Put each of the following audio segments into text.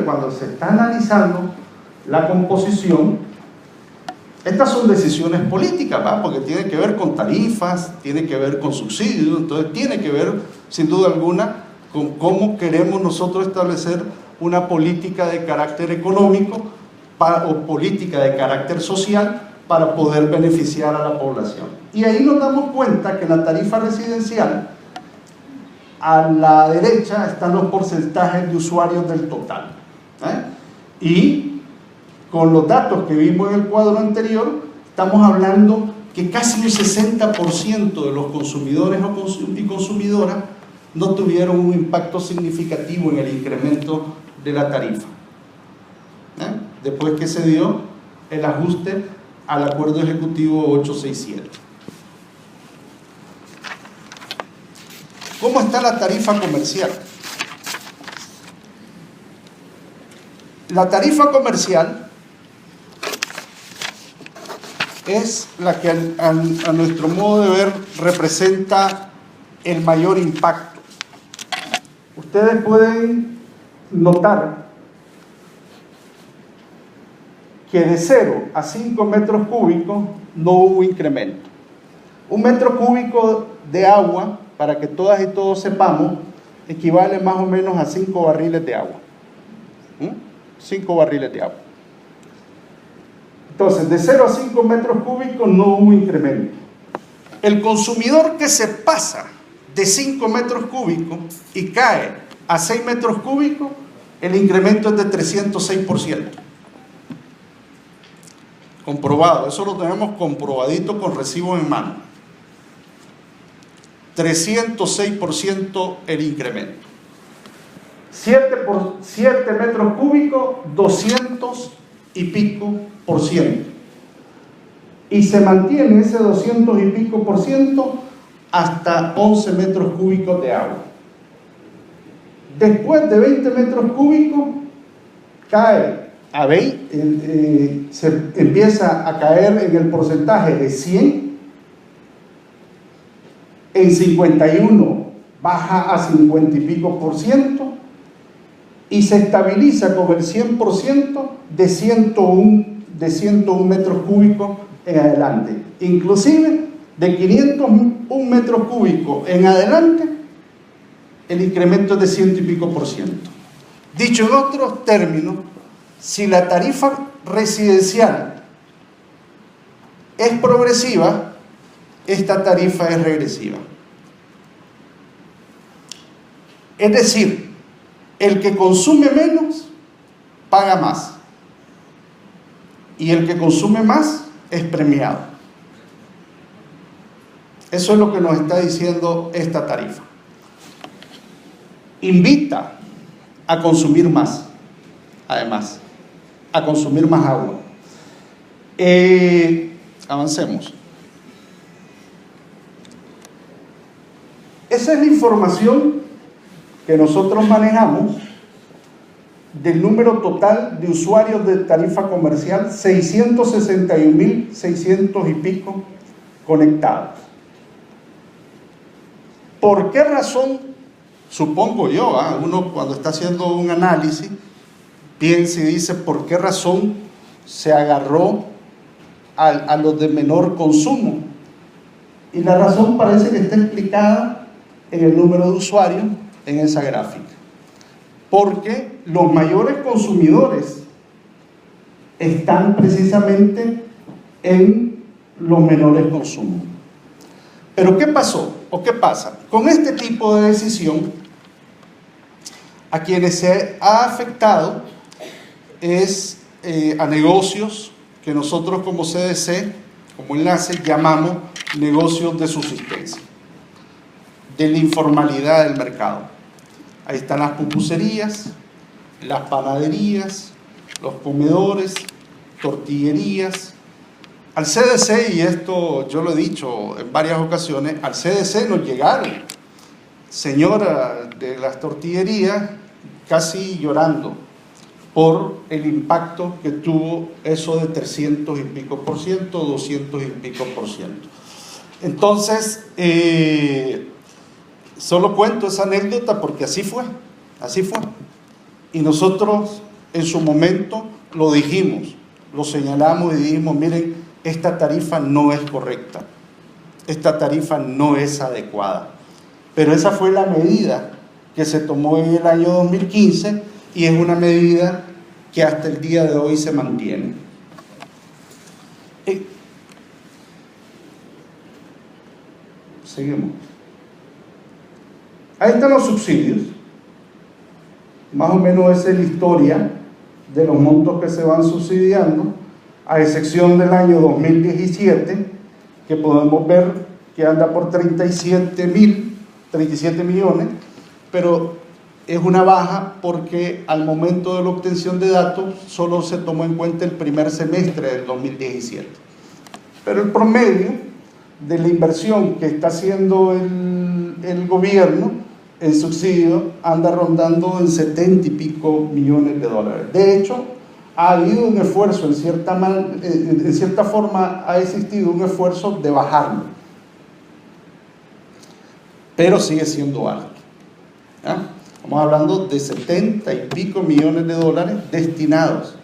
cuando se está analizando la composición, estas son decisiones políticas, ¿va? Porque tiene que ver con tarifas, tiene que ver con subsidios, entonces tiene que ver, sin duda alguna, con cómo queremos nosotros establecer una política de carácter económico o política de carácter social para poder beneficiar a la población. Y ahí nos damos cuenta que la tarifa residencial, a la derecha están los porcentajes de usuarios del total, y con los datos que vimos en el cuadro anterior, estamos hablando que casi un 60% de los consumidores y consumidoras no tuvieron un impacto significativo en el incremento de la tarifa, después que se dio el ajuste al acuerdo ejecutivo 867. ¿Cómo está la tarifa comercial? La tarifa comercial es la que a nuestro modo de ver representa el mayor impacto. Ustedes pueden notar que de 0 a 5 metros cúbicos no hubo incremento. Un metro cúbico de agua, para que todas y todos sepamos, equivale más o menos a 5 barriles de agua. 5 barriles de agua. Entonces, de 0 a 5 metros cúbicos no hubo incremento. El consumidor que se pasa de 5 metros cúbicos y cae a 6 metros cúbicos, el incremento es de 306%. Comprobado, eso lo tenemos comprobadito con recibo en mano. 306% el incremento. 7 metros cúbicos, 200 y pico por ciento. Y se mantiene ese 200 y pico por ciento hasta 11 metros cúbicos de agua. Después de 20 metros cúbicos, cae a 20, se empieza a caer en el porcentaje de 100, en 51 baja a 50 y pico por ciento y se estabiliza con el 100% de 101 metros cúbicos en adelante. Inclusive de 501 metros cúbicos en adelante, el incremento es de 100 y pico por ciento. Dicho en otros términos, si la tarifa residencial es progresiva, esta tarifa es regresiva. Es decir, el que consume menos paga más y el que consume más es premiado. Eso es lo que nos está diciendo esta tarifa. Invita a consumir más, además, a consumir más agua. Avancemos. Esa es la información que nosotros manejamos del número total de usuarios de tarifa comercial, 661.600 y pico conectados. ¿Por qué razón? Supongo yo, uno cuando está haciendo un análisis piensa y dice, ¿por qué razón se agarró a los de menor consumo? Y la razón parece que está explicada en el número de usuarios en esa gráfica. Porque los mayores consumidores están precisamente en los menores consumos. Pero ¿qué pasó? ¿O qué pasa? Con este tipo de decisión, a quienes se ha afectado es a negocios que nosotros como CDC, como enlace, llamamos negocios de subsistencia, de la informalidad del mercado. Ahí están las pupuserías, las panaderías, los comedores, tortillerías. Al CDC, y esto yo lo he dicho en varias ocasiones, al CDC nos llegaron señoras de las tortillerías casi llorando por el impacto que tuvo eso de 300 y pico por ciento, 200 y pico por ciento. Entonces, solo cuento esa anécdota porque así fue. Y nosotros en su momento lo dijimos, lo señalamos y dijimos, miren, esta tarifa no es correcta, esta tarifa no es adecuada. Pero esa fue la medida que se tomó en el año 2015 y es una medida que hasta el día de hoy se mantiene. Seguimos. Ahí están los subsidios. Más o menos esa es la historia de los montos que se van subsidiando, a excepción del año 2017, que podemos ver que anda por 37 millones, pero es una baja porque al momento de la obtención de datos solo se tomó en cuenta el primer semestre del 2017. Pero el promedio de la inversión que está haciendo el gobierno en subsidio anda rondando en 70 y pico millones de dólares. De hecho, ha habido un esfuerzo, en cierta forma ha existido un esfuerzo de bajarlo, pero sigue siendo alto. ¿Ya? Estamos hablando de 70 y pico millones de dólares destinados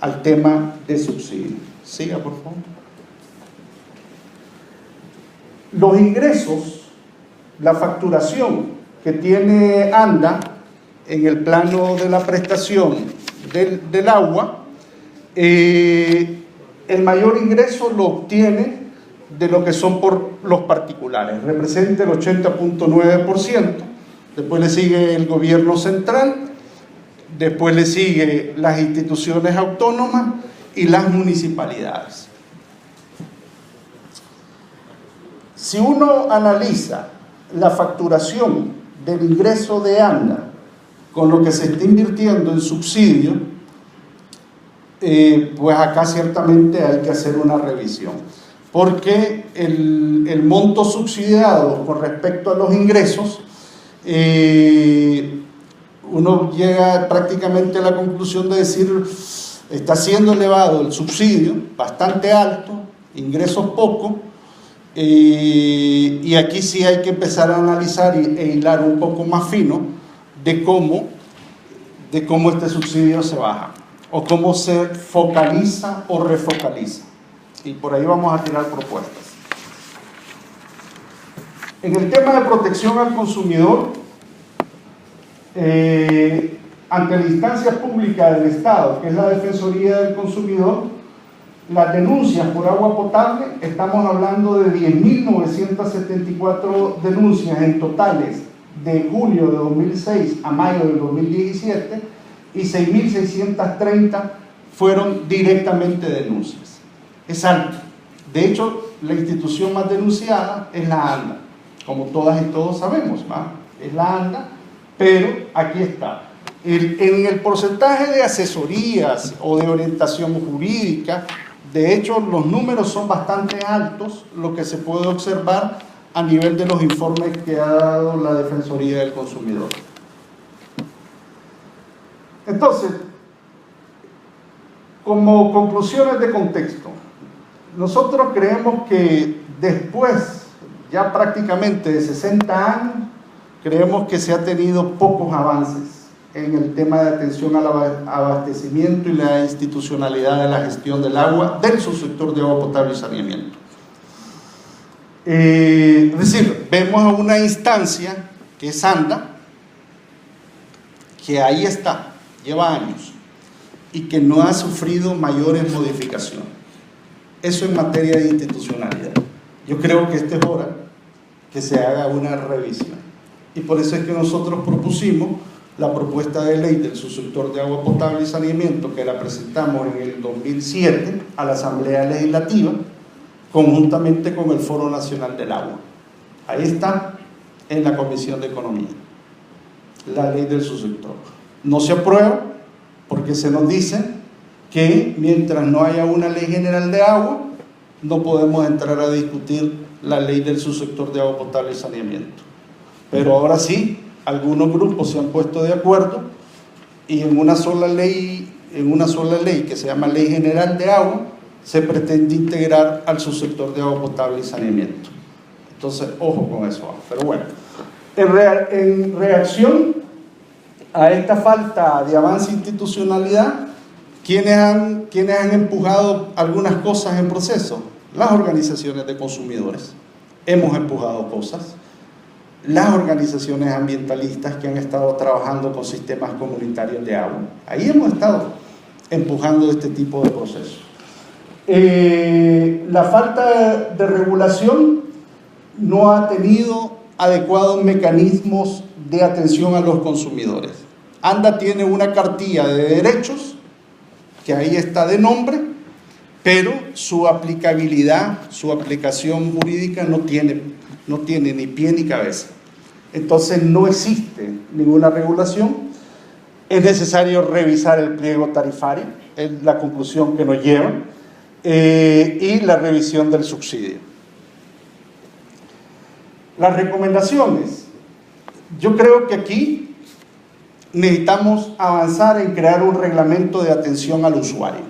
al tema de subsidio. Siga, por favor. Los ingresos, la facturación que tiene ANDA en el plano de la prestación del agua, el mayor ingreso lo obtiene de lo que son por los particulares, representa el 80.9%, después le sigue el gobierno central, después le sigue las instituciones autónomas y las municipalidades. Si uno analiza la facturación del ingreso de ANDA con lo que se está invirtiendo en subsidio, pues acá ciertamente hay que hacer una revisión, porque el monto subsidiado con respecto a los ingresos, uno llega prácticamente a la conclusión de decir, está siendo elevado el subsidio, bastante alto, ingresos pocos, y aquí sí hay que empezar a analizar e hilar un poco más fino de cómo este subsidio se baja, o cómo se focaliza o refocaliza. Y por ahí vamos a tirar propuestas. En el tema de protección al consumidor, ante la instancia pública del Estado, que es la Defensoría del Consumidor, las denuncias por agua potable, estamos hablando de 10.974 denuncias en totales de julio de 2006 a mayo del 2017, y 6.630 fueron directamente denuncias. Es alto. De hecho, la institución más denunciada es la ANDA, como todas y todos sabemos, ¿va? Es la ANDA, pero aquí está. En el porcentaje de asesorías o de orientación jurídica, de hecho, los números son bastante altos, lo que se puede observar a nivel de los informes que ha dado la Defensoría del Consumidor. Entonces, como conclusiones de contexto, nosotros creemos que después, ya prácticamente de 60 años, creemos que se ha tenido pocos avances en el tema de atención al abastecimiento y la institucionalidad de la gestión del agua del subsector de agua potable y saneamiento. Es decir, vemos a una instancia que es ANDA, que ahí está, lleva años, y que no ha sufrido mayores modificaciones. Eso en materia de institucionalidad. Yo creo que esta es hora que se haga una revisión. Y por eso es que nosotros propusimos la propuesta de ley del subsector de agua potable y saneamiento, que la presentamos en el 2007 a la Asamblea Legislativa, conjuntamente con el Foro Nacional del Agua. Ahí está, en la Comisión de Economía, la ley del subsector. No se aprueba porque se nos dice que mientras no haya una ley general de agua, no podemos entrar a discutir la ley del subsector de agua potable y saneamiento. Pero ahora sí, algunos grupos se han puesto de acuerdo y en una sola ley que se llama Ley General de Agua, se pretende integrar al subsector de agua potable y saneamiento. Entonces, ojo con eso. Pero bueno, en reacción a esta falta de avance e institucionalidad, ¿quiénes han empujado algunas cosas en proceso? Las organizaciones de consumidores. Hemos empujado cosas. Las organizaciones ambientalistas que han estado trabajando con sistemas comunitarios de agua. Ahí hemos estado empujando este tipo de procesos. La falta de regulación no ha tenido adecuados mecanismos de atención a los consumidores. ANDA tiene una cartilla de derechos, que ahí está de nombre, pero su aplicabilidad, su aplicación jurídica no tiene ni pie ni cabeza. Entonces no existe ninguna regulación. Es necesario revisar el pliego tarifario, es la conclusión que nos lleva, y la revisión del subsidio. Las recomendaciones. Yo creo que aquí necesitamos avanzar en crear un reglamento de atención al usuario.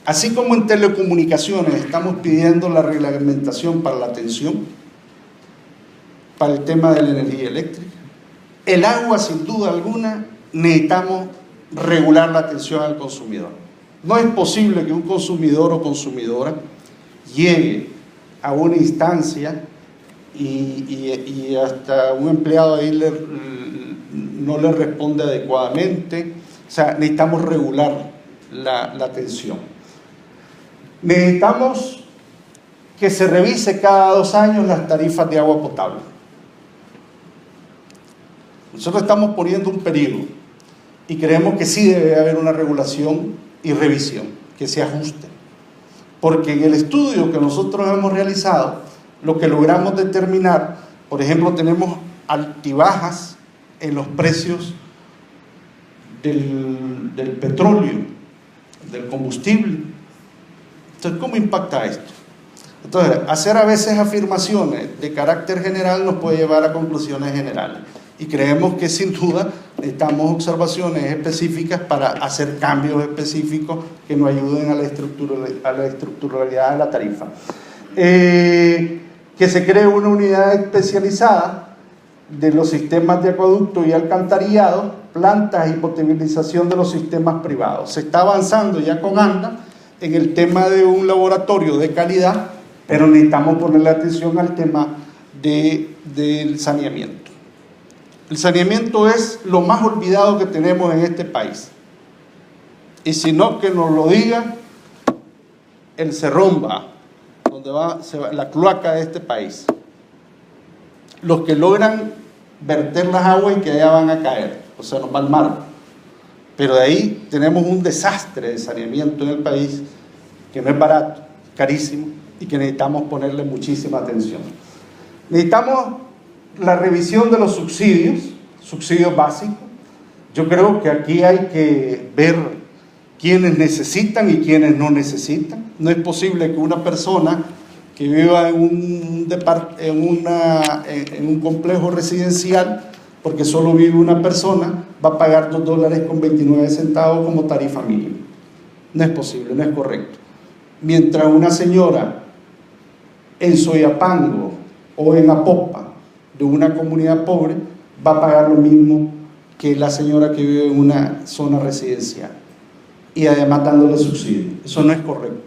Así como en telecomunicaciones estamos pidiendo la reglamentación para la atención, para el tema de la energía eléctrica, el agua, sin duda alguna, necesitamos regular la atención al consumidor. No es posible que un consumidor o consumidora llegue a una instancia y hasta un empleado ahí no le responde adecuadamente. O sea, necesitamos regular la atención. Necesitamos que se revise cada 2 años las tarifas de agua potable. Nosotros estamos poniendo un periodo y creemos que sí debe haber una regulación y revisión, que se ajuste. Porque en el estudio que nosotros hemos realizado, lo que logramos determinar, por ejemplo, tenemos altibajas en los precios del petróleo, del combustible. Entonces, ¿cómo impacta esto? Entonces, hacer a veces afirmaciones de carácter general nos puede llevar a conclusiones generales. Y creemos que sin duda necesitamos observaciones específicas para hacer cambios específicos que nos ayuden a la estructuralidad de la tarifa. Que se cree una unidad especializada de los sistemas de acueducto y alcantarillado, plantas y potabilización de los sistemas privados. Se está avanzando ya con ANDA en el tema de un laboratorio de calidad, pero necesitamos ponerle atención al tema del saneamiento. El saneamiento es lo más olvidado que tenemos en este país. Y si no, que nos lo diga el Cerromba, donde va la cloaca de este país. Los que logran verter las aguas y que allá van a caer, o sea, nos va al mar. Pero de ahí tenemos un desastre de saneamiento en el país que no es barato, carísimo, y que necesitamos ponerle muchísima atención. Necesitamos la revisión de los subsidios básicos. Yo creo que aquí hay que ver quiénes necesitan y quiénes no necesitan. No es posible que una persona que viva en un complejo residencial, porque solo vive una persona, va a pagar $2.29 como tarifa mínima. No es posible, no es correcto. Mientras una señora en Soyapango o en Apopa, de una comunidad pobre, va a pagar lo mismo que la señora que vive en una zona residencial, y además dándole subsidio. Eso no es correcto,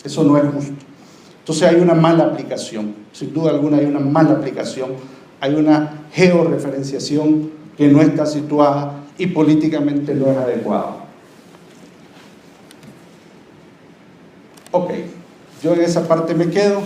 eso no es justo. Entonces hay una mala aplicación, sin duda alguna hay una mala aplicación, hay una georreferenciación que no está situada y políticamente no es adecuada. Ok, yo en esa parte me quedo.